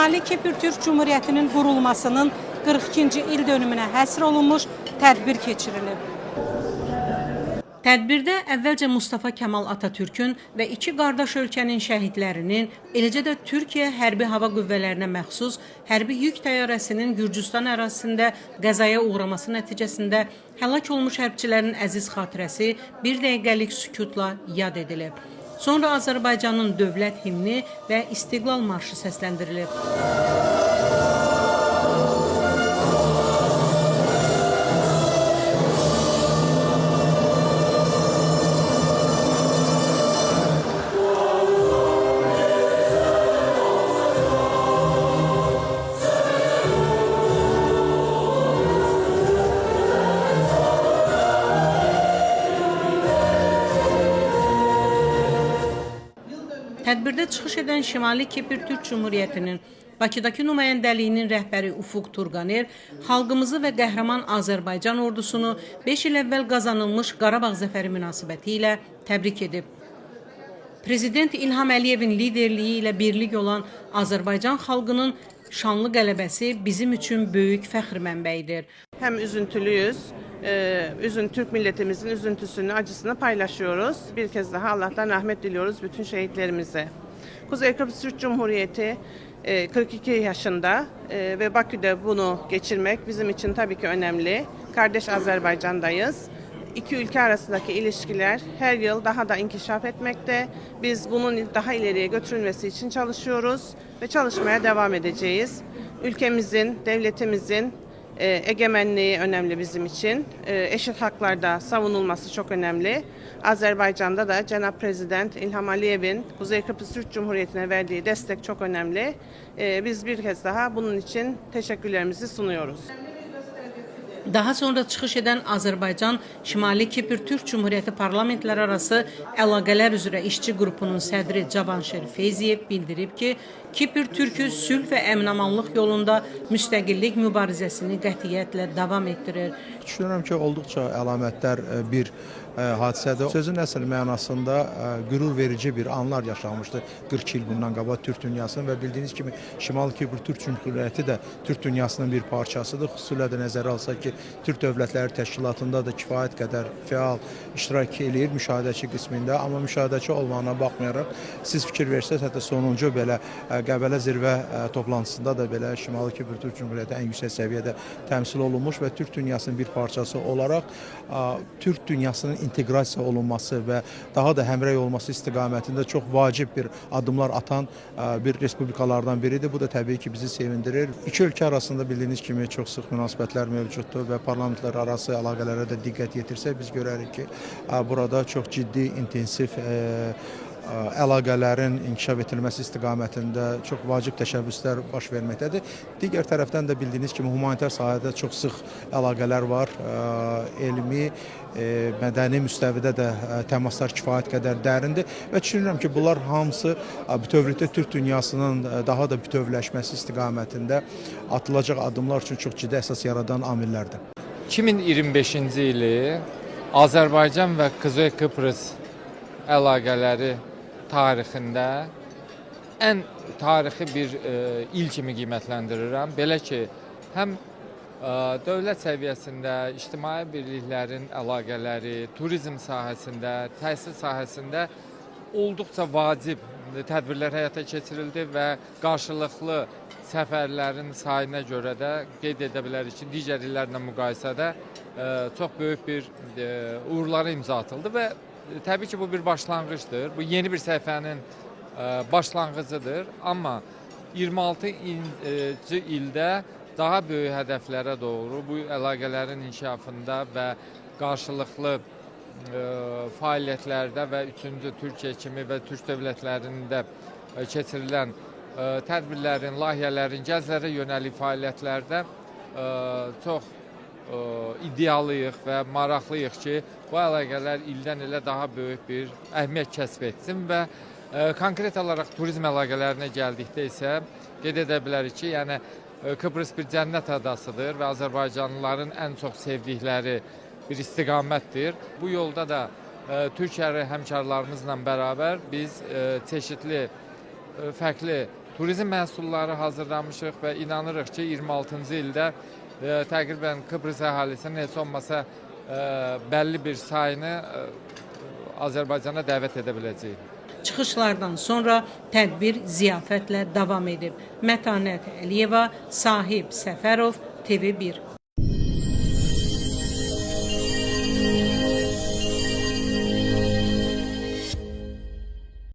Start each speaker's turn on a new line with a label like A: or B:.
A: Şimali Kipr Türk Cumhuriyyətinin qurulmasının 42-ci il dönümünə həsr olunmuş tədbir keçirilib. Tədbirdə əvvəlcə Mustafa Kemal Atatürkün və iki qardaş ölkənin şəhidlərinin, eləcə də Türkiyə Hərbi Hava Qüvvələrinə məxsus hərbi yük təyyarəsinin Gürcüstan ərazisində qəzaya uğraması nəticəsində həlak olmuş hərbçilərin əziz xatirəsi bir dəqiqəlik sükutla yad edilib. Sonra Azərbaycanın dövlət himni və İstiqlal marşı səsləndirilib. Tədbirdə çıxış edən Şimali Kipr Türk Cumhuriyyətinin Bakıdakı nümayəndəliyinin rəhbəri Ufuq Turqaner xalqımızı və qəhrəman Azərbaycan ordusunu 5 il əvvəl qazanılmış Qarabağ zəfəri münasibəti ilə təbrik edib. Prezident İlham Əliyevin liderliyi ilə birlik olan Azərbaycan xalqının şanlı qələbəsi bizim üçün böyük fəxr mənbəyidir.
B: Hem üzüntülüyüz, Türk milletimizin üzüntüsünü, acısını paylaşıyoruz. Bir kez daha Allah'tan rahmet diliyoruz bütün şehitlerimize. Kuzey Kıbrıs Türk Cumhuriyeti 42 yaşında ve Bakü'de bunu geçirmek bizim için tabii ki önemli. Kardeş Azerbaycan'dayız. İki ülke arasındaki ilişkiler her yıl daha da inkişaf etmekte. Biz bunun daha ileriye götürülmesi için çalışıyoruz ve çalışmaya devam edeceğiz. Ülkemizin, devletimizin egemenliği önemli bizim için. Eşit haklarda savunulması çok önemli. Azerbaycan'da da Cenab-ı Prezident İlham Aliyev'in Kuzey Kıbrıs Türk Cumhuriyeti'ne verdiği destek çok önemli. Biz bir kez daha bunun için teşekkürlerimizi sunuyoruz.
A: Daha sonra çıxış edən Azərbaycan Şimali Kipr Türk Cumhuriyyəti parlamentlər arası əlaqələr üzrə işçi qrupunun sədri Cavanşir Feyziyev bildirib ki, Kipr Türkü sülh və əmin-amanlıq yolunda müstəqillik mübarizəsini qətiyyətlə davam etdirir.
C: Düşünürəm ki, olduqca əlamətdar bir hadisədir. Sözün əsl mənasında qürur verici bir anlar yaşanmışdı 40 il bundan qabaq Türk dünyasının və bildiyiniz kimi Şimali Kipr Türk Cumhuriyyəti də Türk dünyasının bir parçasıdır. Xüsusilə də nəzərə alsaq ki, Türk Dövlətləri Təşkilatında da kifayət qədər fəal iştirak edir müşahidəçi qismində, amma müşahidəçi olmağına baxmayaraq siz fikir versəz, hətta sonuncu belə Qəbələ zirvə toplantısında da belə Şimali Kipr Türk Cumhuriyyəti ən yüksək səviyyədə təmsil olunmuş və Türk dünyasının bir parçası olaraq Türk dünyasının inteqrasiya olunması və daha da həmrəy olması istiqamətində çox vacib bir addımlar atan bir respublikalardan biridir. Bu da təbii ki bizi sevindirir. İki ölkə arasında bildiyiniz kimi çox sıx münasibətlər mövcuddur və parlamentlər arası əlaqələrə də diqqət yetirsək biz görərik ki, burada çox ciddi, intensiv əlaqələrin inkişaf etdirilməsi istiqamətində çox vacib təşəbbüslər baş verməkdədir. Digər tərəfdən də bildiyiniz kimi humanitar sahədə çox sıx əlaqələr var. Elmi, mədəni müstəvidə də təmaslar kifayət qədər dərindir və düşünürəm ki, bunlar hamısı bütövlükdə Türk dünyasının daha da bütövləşməsi istiqamətində atılacaq addımlar üçün çox ciddi əsas yaradan amillərdir.
D: 2025-ci ili Azərbaycan və Kuzey Kıbrıs əlaqələri tarixində ən tarixi bir il kimi qiymətləndirirəm. Belə ki, həm dövlət səviyyəsində ictimai birliklərin əlaqələri, turizm sahəsində, təhsil sahəsində olduqca vacib tədbirlər həyata keçirildi və qarşılıqlı səfərlərin sayına görə də qeyd edə bilərik ki, digər illərlə müqayisədə çox böyük bir uğurlara imza atıldı və təbii ki, bu bir başlanğıcdır. Bu yeni bir səhifənin başlanğıcıdır. Amma 26-cı ildə daha böyük hədəflərə doğru bu əlaqələrin inkişafında və qarşılıqlı fəaliyyətlərdə və 3-cü Türkiyə kimi və Türk dövlətlərində keçirilən tədbirlərin, layihələrin, gəzlərə yönəlik fəaliyyətlərdə çox iddialıyıq və maraqlıyıq ki, bu əlaqələr ildən ilə daha böyük bir əhəmiyyət kəsb etsin və konkret olaraq turizm əlaqələrinə gəldikdə isə qeyd edə bilərik ki, yəni Kıbrıs bir cənnət adasıdır və Azərbaycanlıların ən çox sevdikləri bir istiqamətdir. Bu yolda da Türkiyə həmkarlarımızla bərabər biz çeşidli fərqli turizm məhsulları hazırlamışıq və inanırıq ki, 26-cı ildə təqribən Kıbrıs əhalisinin heç olmasa bəlli bir sayını Azərbaycana dəvət edə biləcəyik.
A: Çıxışlardan sonra tədbir ziyafətlə davam edib. Mətanət Əliyeva, Sahib Səfərov, TV1.